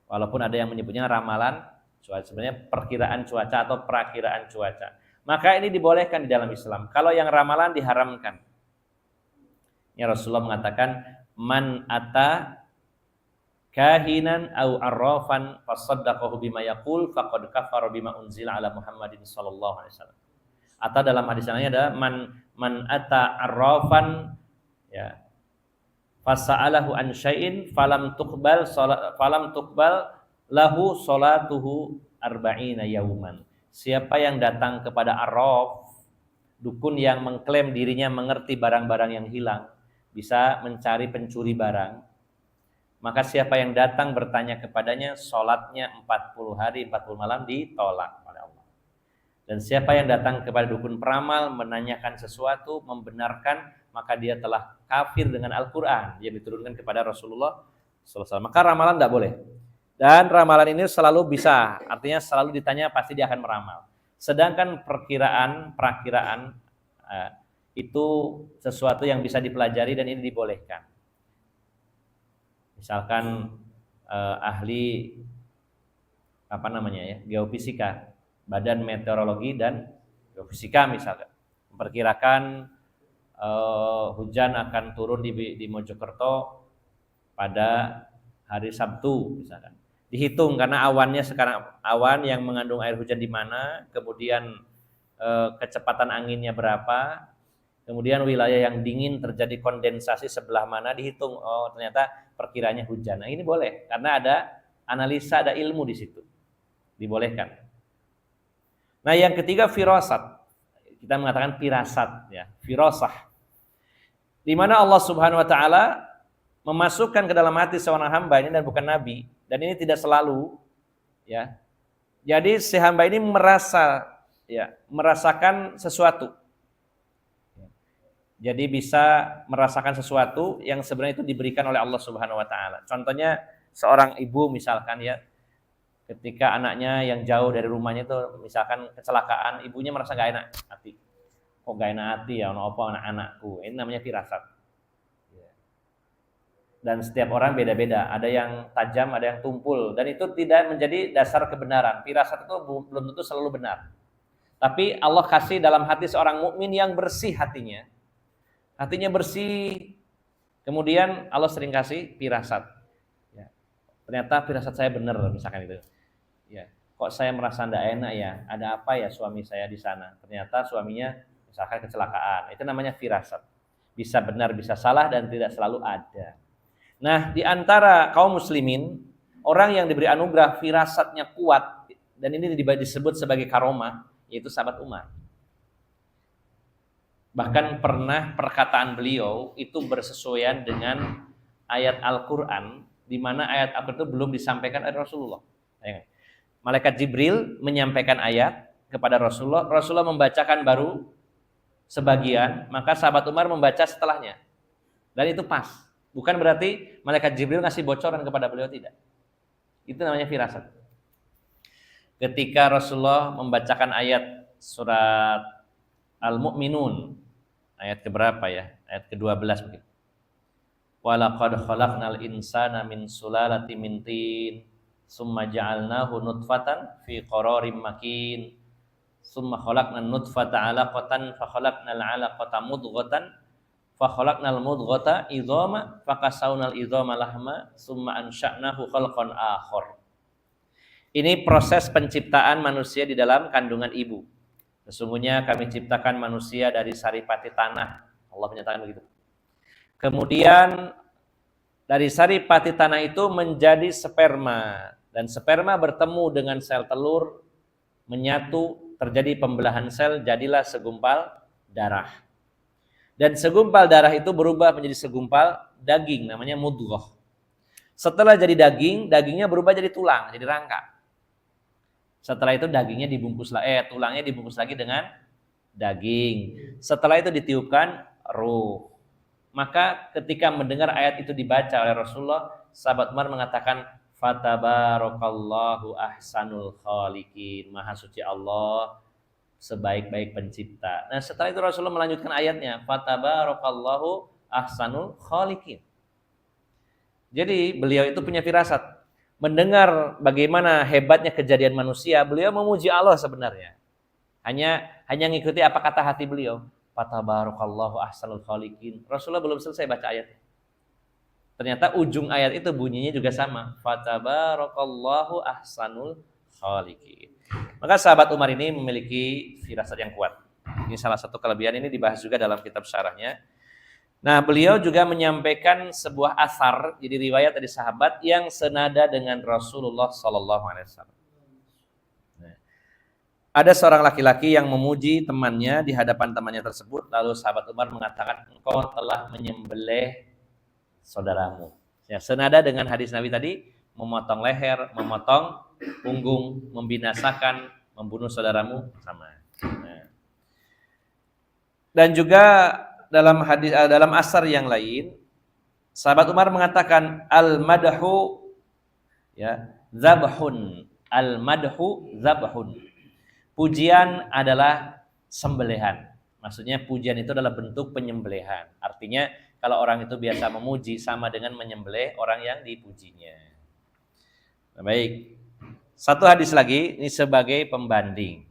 Walaupun ada yang menyebutnya ramalan cuaca, sebenarnya perkiraan cuaca atau perakiraan cuaca. Maka ini dibolehkan di dalam Islam. Kalau yang ramalan diharamkan. Ya, Rasulullah mengatakan, man ata kahinan au arrafan fasaddaqahu bima yaqul faqad kafara bima unzila ala Muhammadin sallallahu alaihi wasallam. Atau dalam hadis lainnya adalah man ata arrafan ya fasa'alahu an syai'in falam tuqbal lahu salatuhu arba'ina yauman. Siapa yang datang kepada arraf, dukun yang mengklaim dirinya mengerti barang-barang yang hilang, bisa mencari pencuri barang, maka siapa yang datang bertanya kepadanya, salatnya 40 hari 40 malam ditolak oleh Allah. Dan siapa yang datang kepada dukun peramal menanyakan sesuatu, membenarkan, maka dia telah kafir dengan Al-Quran yang diturunkan kepada Rasulullah SAW. Maka ramalan tidak boleh. Dan ramalan ini selalu bisa, artinya selalu ditanya pasti dia akan meramal. Sedangkan perakiraan itu sesuatu yang bisa dipelajari dan ini dibolehkan. Misalkan ahli geofisika, badan meteorologi dan geofisika misalkan, memperkirakan hujan akan turun di Mojokerto pada hari Sabtu misalkan. Dihitung karena awannya sekarang awan yang mengandung air hujan di mana, kemudian kecepatan anginnya berapa, kemudian wilayah yang dingin terjadi kondensasi sebelah mana, dihitung. Oh, ternyata perkiranya hujan. Nah, ini boleh karena ada analisa, ada ilmu di situ. Dibolehkan. Nah, yang ketiga firasat. Kita mengatakan firasat ya, firasah. Di mana Allah Subhanahu wa taala memasukkan ke dalam hati seorang hamba ini, dan bukan nabi, dan ini tidak selalu ya. Jadi si hamba ini merasa ya merasakan sesuatu. Jadi bisa merasakan sesuatu yang sebenarnya itu diberikan oleh Allah Subhanahu wa taala. Contohnya seorang ibu misalkan ya, ketika anaknya yang jauh dari rumahnya itu misalkan kecelakaan, ibunya merasa gak enak hati. Kok gak enak hati ya, apa anak-anakku. Ini namanya firasat. Dan setiap orang beda-beda, ada yang tajam, ada yang tumpul, dan itu tidak menjadi dasar kebenaran. Firasat itu belum tentu selalu benar. Tapi Allah kasih dalam hati seorang mukmin yang bersih hatinya. Hatinya bersih, kemudian Allah sering kasih firasat. Ya. Ternyata firasat saya benar, misalkan itu. Ya. Kok saya merasa tidak enak ya? Ada apa ya suami saya di sana? Ternyata suaminya misalkan kecelakaan. Itu namanya firasat. Bisa benar, bisa salah, dan tidak selalu ada. Nah, di antara kaum muslimin, orang yang diberi anugerah firasatnya kuat, dan ini disebut sebagai karomah, yaitu sahabat Umar. Bahkan pernah perkataan beliau itu bersesuaian dengan ayat Al-Quran, di mana ayat Al-Quran itu belum disampaikan oleh Rasulullah. Malaikat Jibril menyampaikan ayat kepada Rasulullah, Rasulullah membacakan baru sebagian, maka sahabat Umar membaca setelahnya. Dan itu pas. Bukan berarti malaikat Jibril ngasih bocoran kepada beliau, tidak. Itu namanya firasat. Ketika Rasulullah membacakan ayat surat Al-Mu'minun, ayat keberapa ya? Ayat ke-12 begitu. Walaqad khalaqnal insana min sulalatin min tin, summa ja'alnahu nutfatan fi qararim makin, summa khalaqnan nutfata 'alaqatan fa khalaqnal 'alaqata mudghatan fa khalaqnal mudghata idhama fa kasawnal idhama lahma summa ansha'nahu khalqan akhar. Ini proses penciptaan manusia di dalam kandungan ibu. Sesungguhnya kami ciptakan manusia dari saripati tanah. Allah menyatakan begitu. Kemudian dari saripati tanah itu menjadi sperma, dan sperma bertemu dengan sel telur, menyatu, terjadi pembelahan sel, jadilah segumpal darah. Dan segumpal darah itu berubah menjadi segumpal daging, namanya mudghah. Setelah jadi daging, dagingnya berubah jadi tulang, jadi rangka. Setelah itu dagingnya dibungkus tulangnya dibungkus lagi dengan daging. Setelah itu ditiupkan ruh. Maka ketika mendengar ayat itu dibaca oleh Rasulullah, sahabat Umar mengatakan, fatabarakallahu ahsanul khaliqin. Maha suci Allah, sebaik-baik pencipta. Nah, setelah itu Rasulullah melanjutkan ayatnya, fatabarakallahu ahsanul khaliqin. Jadi beliau itu punya firasat. Mendengar bagaimana hebatnya kejadian manusia, beliau memuji Allah sebenarnya. Hanya ngikuti apa kata hati beliau. Fatabarakallahu ahsanul khaliqin. Rasulullah belum selesai baca ayatnya. Ternyata ujung ayat itu bunyinya juga sama. Fatabarakallahu ahsanul khaliqin. Maka sahabat Umar ini memiliki firasat yang kuat. Ini salah satu kelebihan, ini dibahas juga dalam kitab syarahnya. Nah, beliau juga menyampaikan sebuah asar, jadi riwayat dari sahabat yang senada dengan Rasulullah SAW. Nah, ada seorang laki-laki yang memuji temannya di hadapan temannya tersebut, lalu sahabat Umar mengatakan, engkau telah menyembelih saudaramu. Ya, senada dengan hadis Nabi tadi, memotong leher, memotong punggung, membinasakan, membunuh saudaramu, sama. Nah. Dan juga dalam hadis, dalam asar yang lain, sahabat Umar mengatakan al-madhu ya zabhun, al-madhu zabhun. Pujian adalah sembelihan. Maksudnya pujian itu adalah bentuk penyembelihan. Artinya kalau orang itu biasa memuji sama dengan menyembelih orang yang dipujinya. Nah, baik. Satu hadis lagi, ini sebagai pembanding.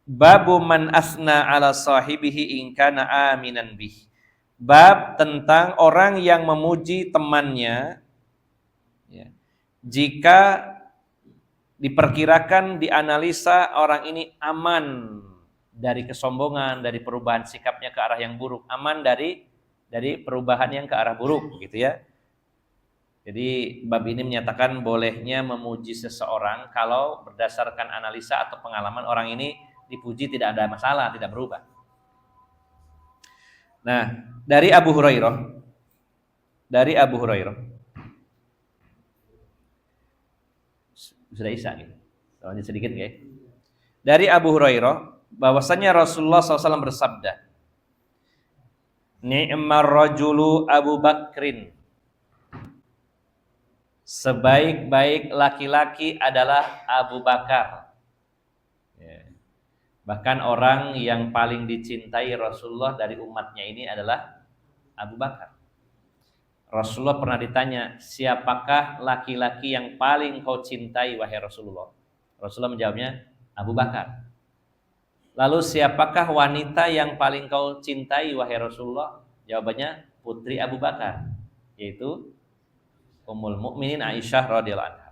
Babu man asna ala sahibihi in kana aminan bih. Bab tentang orang yang memuji temannya ya, jika diperkirakan, dianalisa orang ini aman dari kesombongan, dari perubahan sikapnya ke arah yang buruk, aman dari perubahan yang ke arah buruk, gitu ya. Jadi bab ini menyatakan bolehnya memuji seseorang kalau berdasarkan analisa atau pengalaman orang ini dipuji tidak ada masalah, tidak berubah. Nah, dari Abu Hurairah, sudah isya nih, soalnya sedikit ya. dari Abu Hurairah bahwasanya Rasulullah SAW bersabda, ni'mar rajulu Abu Bakrin, sebaik-baik laki-laki adalah Abu Bakar. Ya. Bahkan orang yang paling dicintai Rasulullah dari umatnya ini adalah Abu Bakar. Rasulullah pernah ditanya, siapakah laki-laki yang paling kau cintai wahai Rasulullah? Rasulullah menjawabnya, Abu Bakar. Lalu siapakah wanita yang paling kau cintai wahai Rasulullah? Jawabannya putri Abu Bakar, yaitu Ummul Mukminin Aisyah radhiyallahu anha.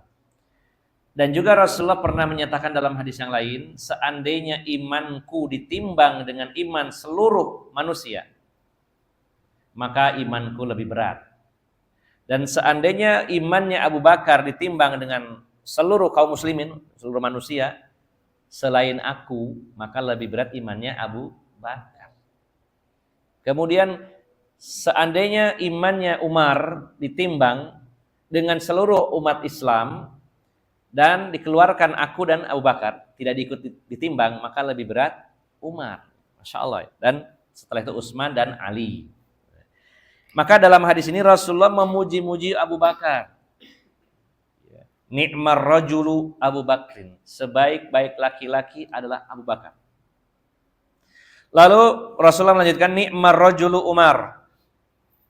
Dan juga Rasulullah pernah menyatakan dalam hadis yang lain, seandainya imanku ditimbang dengan iman seluruh manusia, maka imanku lebih berat. Dan seandainya imannya Abu Bakar ditimbang dengan seluruh kaum muslimin, seluruh manusia, selain aku, maka lebih berat imannya Abu Bakar. Kemudian seandainya imannya Umar ditimbang dengan seluruh umat Islam dan dikeluarkan aku dan Abu Bakar, tidak diikut ditimbang, maka lebih berat Umar. Masya Allah. Dan setelah itu Utsman dan Ali. Maka dalam hadis ini Rasulullah memuji-muji Abu Bakar. Ni'mar rajulu Abu Bakrin, sebaik-baik laki-laki adalah Abu Bakar. Lalu Rasulullah melanjutkan, ni'mar rajulu Umar,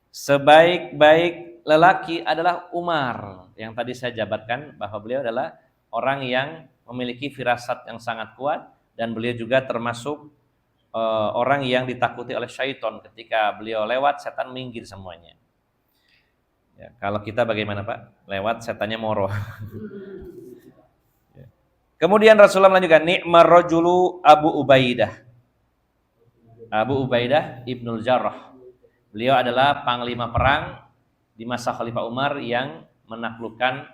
sebaik-baik lelaki adalah Umar. Yang tadi saya jabarkan bahwa beliau adalah orang yang memiliki firasat yang sangat kuat, dan beliau juga termasuk orang yang ditakuti oleh syaitan. Ketika beliau lewat, setan minggir semuanya. Ya, kalau kita bagaimana Pak? Lewat setannya moro. Ya. Kemudian Rasulullah melanjutkan, ni'mar rajulu Abu Ubaidah. Abu Ubaidah Ibnul Jarrah. Beliau adalah panglima perang di masa Khalifah Umar yang menaklukkan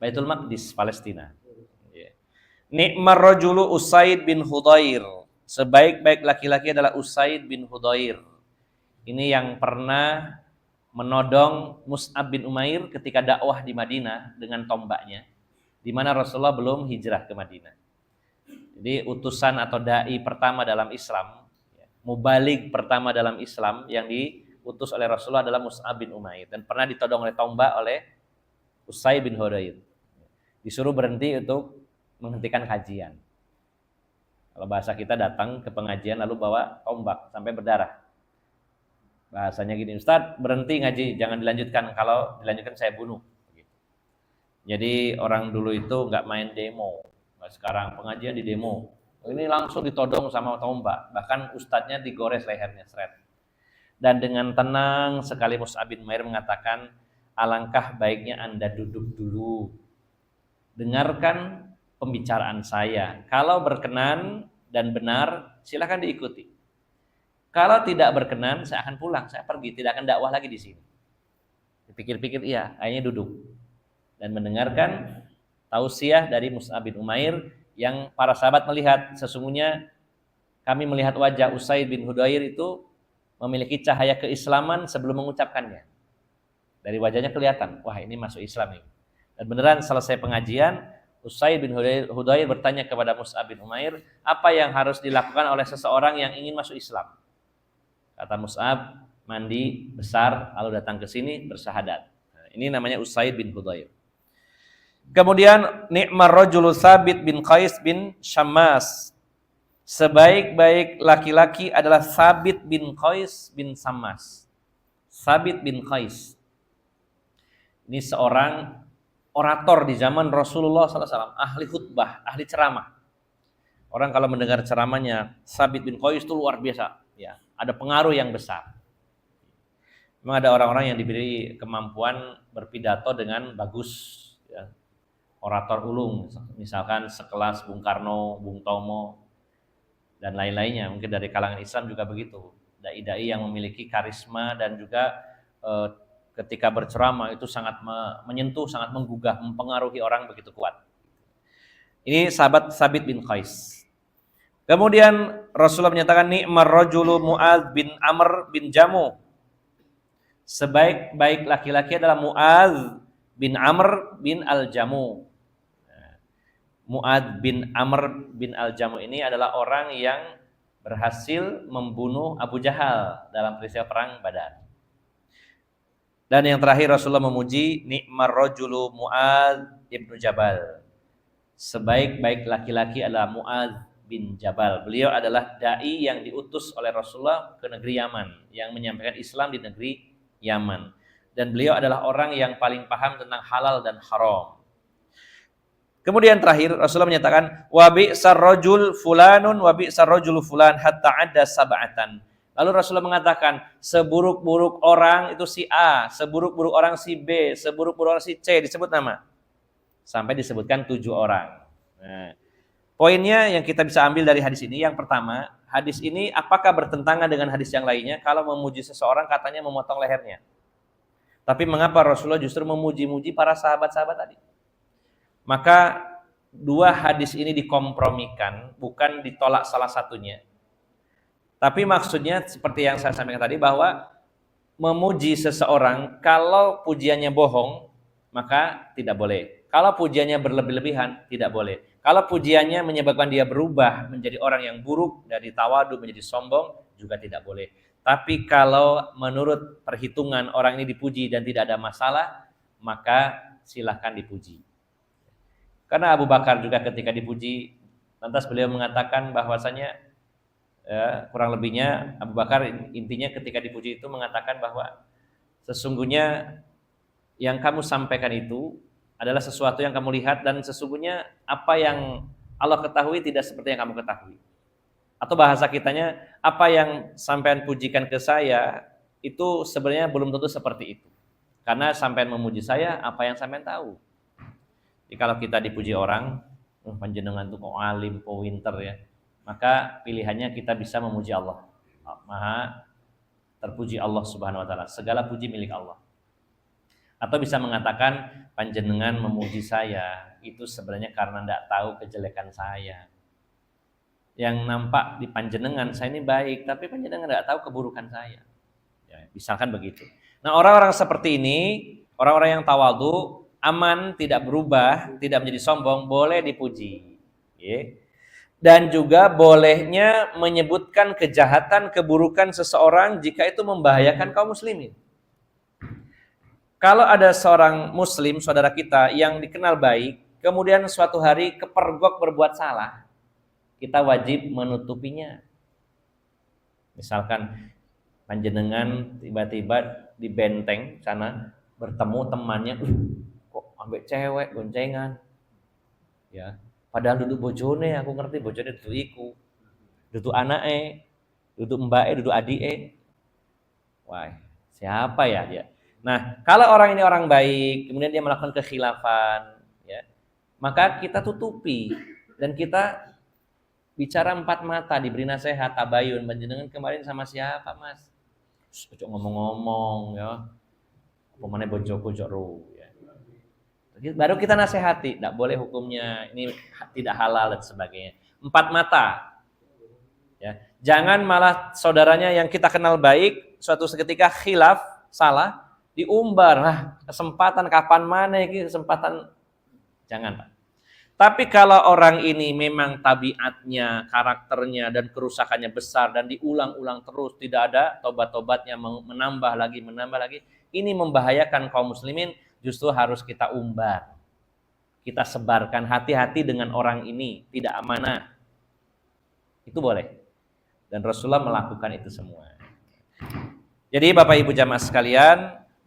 Baitul Maqdis, Palestina. Ya. Ni'mar rajulu Usaid bin Hudhair. Sebaik-baik laki-laki adalah Usaid bin Hudhair. Ini yang pernah menodong Mus'ab bin Umair ketika dakwah di Madinah dengan tombaknya, di mana Rasulullah belum hijrah ke Madinah. Jadi utusan atau dai pertama dalam Islam, mubaligh pertama dalam Islam yang diutus oleh Rasulullah adalah Mus'ab bin Umair, dan pernah ditodong oleh tombak oleh Usaid bin Hudhair. Disuruh berhenti untuk menghentikan kajian. Kalau bahasa kita datang ke pengajian lalu bawa tombak sampai berdarah. Bahasanya gini, Ustadz berhenti ngaji, jangan dilanjutkan, kalau dilanjutkan saya bunuh. Jadi orang dulu itu nggak main demo. Sekarang pengajian di demo. Ini langsung ditodong sama tombak, bahkan ustadznya digores lehernya seret. Dan dengan tenang sekali Mus'ab bin Umair mengatakan, alangkah baiknya Anda duduk dulu, dengarkan pembicaraan saya. Kalau berkenan dan benar, silakan diikuti. Kalau tidak berkenan, saya akan pulang, saya pergi, tidak akan dakwah lagi di sini. Dipikir-pikir, iya, akhirnya duduk dan mendengarkan tausiah dari Mus'ab bin Umair, yang para sahabat melihat, sesungguhnya kami melihat wajah Usaid bin Hudhair itu memiliki cahaya keislaman sebelum mengucapkannya. Dari wajahnya kelihatan, wah ini masuk Islam ini. Dan beneran selesai pengajian, Usaid bin Hudhair bertanya kepada Mus'ab bin Umair, apa yang harus dilakukan oleh seseorang yang ingin masuk Islam? Kata Mus'ab, mandi besar, lalu datang ke sini bersyahadat. Nah, ini namanya Usaid bin Hudhair. Kemudian ni'mar rajulu Thabit bin Qais bin Syammas. Sebaik-baik laki-laki adalah Thabit bin Qais bin Syammas. Thabit bin Qais. Ini seorang orator di zaman Rasulullah SAW, ahli khutbah, ahli ceramah. Orang kalau mendengar ceramahnya Thabit bin Qais itu luar biasa, ya, ada pengaruh yang besar. Memang ada orang-orang yang diberi kemampuan berpidato dengan bagus, ya. Orator ulung, misalkan sekelas Bung Karno, Bung Tomo, dan lain-lainnya. Mungkin dari kalangan Islam juga begitu. Dai-dai yang memiliki karisma dan juga ketika berceramah itu sangat menyentuh, sangat menggugah, mempengaruhi orang begitu kuat. Ini sahabat Thabit bin Qais. Kemudian Rasulullah menyatakan, ni'mar rajulu Mu'adz bin Amr bin Jamuh. Sebaik-baik laki-laki adalah Mu'adz bin Amr bin Al-Jamuh. Mu'adz bin Amr bin Al-Jamuh ini adalah orang yang berhasil membunuh Abu Jahal dalam peristiwa perang Badar. Dan yang terakhir Rasulullah memuji ni'mar rajulu Mu'adz ibnu Jabal. Sebaik-baik laki-laki adalah Mu'adz bin Jabal. Beliau adalah dai yang diutus oleh Rasulullah ke negeri Yaman, yang menyampaikan Islam di negeri Yaman. Dan beliau adalah orang yang paling paham tentang halal dan haram. Kemudian terakhir Rasulullah menyatakan wa bi'sar rajul fulanun wa bi'sar rajulu fulan hatta ada sab'atan. Lalu Rasulullah mengatakan seburuk-buruk orang itu si A, seburuk-buruk orang si B, seburuk-buruk orang si C, disebut nama. Sampai disebutkan 7 orang. Nah, poinnya yang kita bisa ambil dari hadis ini, yang pertama, hadis ini apakah bertentangan dengan hadis yang lainnya? Kalau memuji seseorang katanya memotong lehernya. Tapi mengapa Rasulullah justru memuji-muji para sahabat-sahabat tadi? Maka 2 hadis ini dikompromikan, bukan ditolak salah satunya. Tapi maksudnya seperti yang saya sampaikan tadi, bahwa memuji seseorang kalau pujiannya bohong, maka tidak boleh. Kalau pujiannya berlebih-lebihan, tidak boleh. Kalau pujiannya menyebabkan dia berubah menjadi orang yang buruk, dari tawadu menjadi sombong, juga tidak boleh. Tapi kalau menurut perhitungan orang ini dipuji dan tidak ada masalah, maka silahkan dipuji. Karena Abu Bakar juga ketika dipuji, lantas beliau mengatakan bahwasanya kurang lebihnya Abu Bakar intinya ketika dipuji itu mengatakan bahwa sesungguhnya yang kamu sampaikan itu adalah sesuatu yang kamu lihat, dan sesungguhnya apa yang Allah ketahui tidak seperti yang kamu ketahui. Atau bahasa kitanya, apa yang sampean pujikan ke saya itu sebenarnya belum tentu seperti itu. Karena sampean memuji saya, apa yang sampean tahu. Jadi kalau kita dipuji orang, panjenengan tuh kok alim, kok winter ya, maka pilihannya kita bisa memuji Allah. Maha terpuji Allah Subhanahu wa taala. Segala puji milik Allah. Atau bisa mengatakan panjenengan memuji saya itu sebenarnya karena tidak tahu kejelekan saya. Yang nampak di panjenengan saya ini baik, tapi panjenengan tidak tahu keburukan saya. Ya, misalkan begitu. Nah, orang-orang seperti ini, orang-orang yang tawadhu, aman, tidak berubah, tidak menjadi sombong, boleh dipuji. Ya. Dan juga bolehnya menyebutkan kejahatan, keburukan seseorang jika itu membahayakan kaum muslimin. Kalau ada seorang muslim, saudara kita yang dikenal baik, kemudian suatu hari kepergok berbuat salah, kita wajib menutupinya. Misalkan panjenengan tiba-tiba di benteng sana bertemu temannya, kok ambek cewek goncengan, ya. Padahal duduk bojone, aku ngerti bojone duduk iku, duduk anake, duduk mbake, duduk adike. Wah, siapa ya dia? Nah, kalau orang ini orang baik, kemudian dia melakukan kekhilafan, ya, maka kita tutupi dan kita bicara 4 mata, diberi nasihat, tabayun. Panjenengan kemarin sama siapa, Mas? Ojo ngomong-ngomong, ya. Apa meneh bojoku joro, ya. Baru kita nasihati, tidak boleh hukumnya, ini tidak halal dan sebagainya. 4 mata. Ya. Jangan malah saudaranya yang kita kenal baik, suatu ketika khilaf, salah, diumbar, kesempatan kapan mana ini kesempatan, jangan Pak. Tapi kalau orang ini memang tabiatnya, karakternya dan kerusakannya besar dan diulang-ulang terus, tidak ada tobat-tobatnya, menambah lagi, ini membahayakan kaum muslimin, justru harus kita umbar. Kita sebarkan, hati-hati dengan orang ini, tidak amanah. Itu boleh. Dan Rasulullah melakukan itu semua. Jadi Bapak Ibu jamaah sekalian,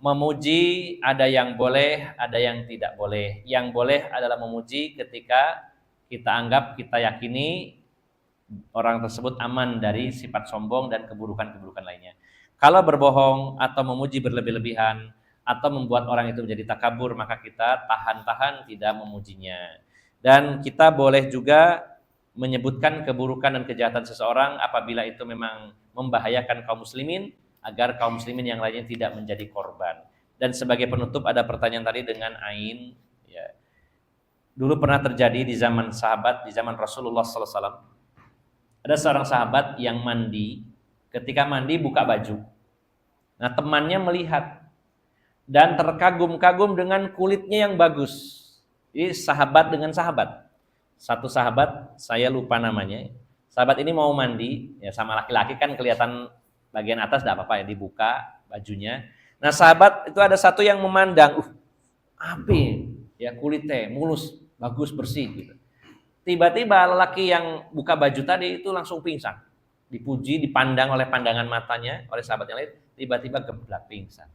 memuji ada yang boleh, ada yang tidak boleh. Yang boleh adalah memuji ketika kita anggap, kita yakini orang tersebut aman dari sifat sombong dan keburukan-keburukan lainnya. Kalau berbohong atau memuji berlebih-lebihan atau membuat orang itu menjadi takabur, maka kita tahan-tahan tidak memujinya. Dan kita boleh juga menyebutkan keburukan dan kejahatan seseorang apabila itu memang membahayakan kaum muslimin, agar kaum muslimin yang lainnya tidak menjadi korban. Dan sebagai penutup ada pertanyaan tadi dengan Ain, ya. Dulu pernah terjadi di zaman sahabat, di zaman Rasulullah SAW. Ada seorang sahabat yang mandi, ketika mandi buka baju. Nah, temannya melihat dan terkagum-kagum dengan kulitnya yang bagus. Jadi sahabat dengan sahabat. satu sahabat, saya lupa namanya. Sahabat ini mau mandi, ya sama laki-laki kan kelihatan bagian atas tidak apa-apa ya, dibuka bajunya. Nah sahabat itu ada satu yang memandang, api, ya kulitnya mulus, bagus bersih gitu. Tiba-tiba lelaki yang buka baju tadi itu langsung pingsan. Dipuji, dipandang oleh pandangan matanya oleh sahabat yang lain, tiba-tiba geblak pingsan.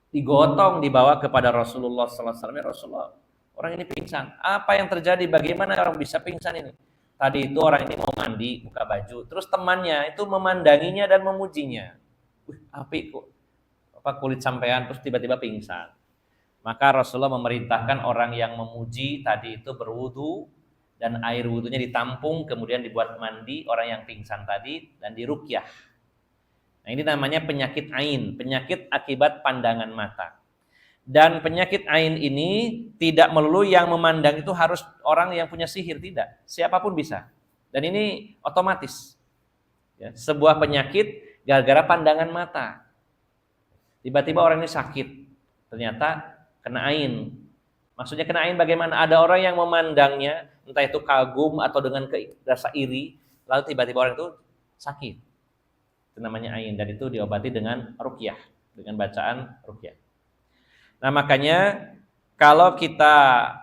Digotong, dibawa kepada Rasulullah SAW. Ya Rasulullah, orang ini pingsan. Apa yang terjadi? Bagaimana orang bisa pingsan ini? Tadi itu orang ini mau mandi, buka baju, terus temannya itu memandanginya dan memujinya. Api kok, apa kulit sampean, terus tiba-tiba pingsan. Maka Rasulullah memerintahkan orang yang memuji tadi itu berwudu dan air wudunya ditampung, kemudian dibuat mandi orang yang pingsan tadi dan diruqyah. Nah, ini namanya penyakit ain, penyakit akibat pandangan mata. Dan penyakit ain ini tidak melulu yang memandang itu harus orang yang punya sihir, tidak. Siapapun bisa. Dan ini otomatis. Ya, sebuah penyakit gara-gara pandangan mata. Tiba-tiba orang ini sakit. Ternyata kena ain. Maksudnya kena ain bagaimana? Ada orang yang memandangnya, entah itu kagum atau dengan rasa iri, lalu tiba-tiba orang itu sakit. Itu namanya ain, dan itu diobati dengan ruqyah, dengan bacaan ruqyah. Nah makanya kalau kita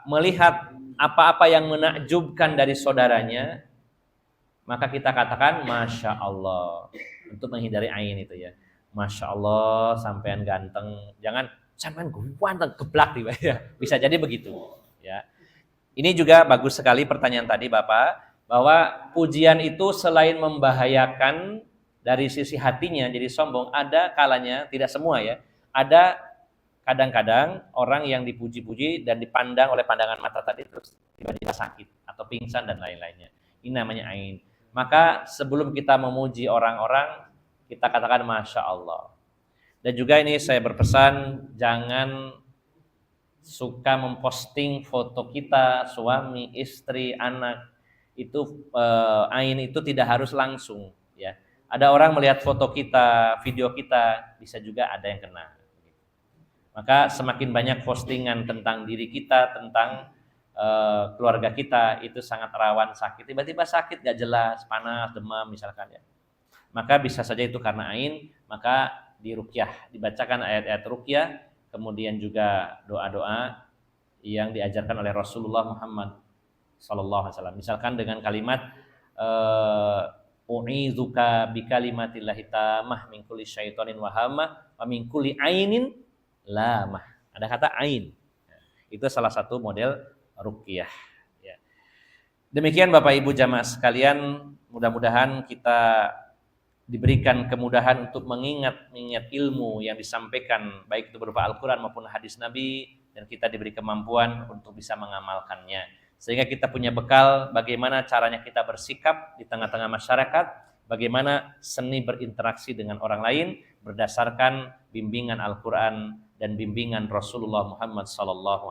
melihat apa-apa yang menakjubkan dari saudaranya, maka kita katakan Masya Allah, untuk menghindari ain itu ya. Masya Allah, sampean ganteng. Jangan sampean ganteng geblak ya. Bisa jadi begitu ya. Ini juga bagus sekali pertanyaan tadi Bapak, bahwa pujian itu selain membahayakan dari sisi hatinya jadi sombong, ada kalanya, tidak semua ya, ada kadang-kadang orang yang dipuji-puji dan dipandang oleh pandangan mata tadi terus tiba-tiba sakit atau pingsan dan lain-lainnya. Ini namanya ain. Maka sebelum kita memuji orang-orang, kita katakan Masya Allah. Dan juga ini saya berpesan, jangan suka memposting foto kita, suami, istri, anak. Itu ain itu tidak harus langsung ya. Ada orang melihat foto kita, video kita, bisa juga ada yang kena. Maka semakin banyak postingan tentang diri kita, tentang keluarga kita, itu sangat rawan sakit. Tiba-tiba sakit gak jelas, panas, demam misalkan ya. Maka bisa saja itu karena ain, maka diruqyah, dibacakan ayat-ayat ruqyah, kemudian juga doa-doa yang diajarkan oleh Rasulullah Muhammad SAW. Misalkan dengan kalimat u'izuka bikalimatillahi tammah min kulli syaitonin wahamah wa min kulli ainin lamah. Ada kata ain. Itu salah satu model ruqyah ya. Demikian Bapak Ibu jamaah sekalian, mudah-mudahan kita diberikan kemudahan untuk mengingat ilmu yang disampaikan, baik itu berupa Al-Quran maupun hadis Nabi, dan kita diberi kemampuan untuk bisa mengamalkannya, sehingga kita punya bekal bagaimana caranya kita bersikap di tengah-tengah masyarakat, bagaimana seni berinteraksi dengan orang lain berdasarkan bimbingan Al-Quran dan bimbingan Rasulullah Muhammad SAW.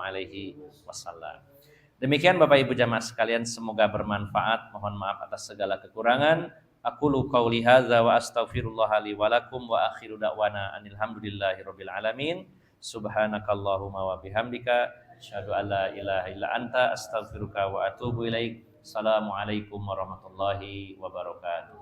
Demikian Bapak Ibu jamaah sekalian, semoga bermanfaat. Mohon maaf atas segala kekurangan. Aqulu qauli hadza wa astaghfirullaha li wa lakum wa akhiru da'wana anil hamdulillahirabbil alamin. Subhanakallahumma wa bihamdika asyhadu an la ilaha illa anta astaghfiruka wa atubu ilaik. Assalamualaikum warahmatullahi wabarakatuh.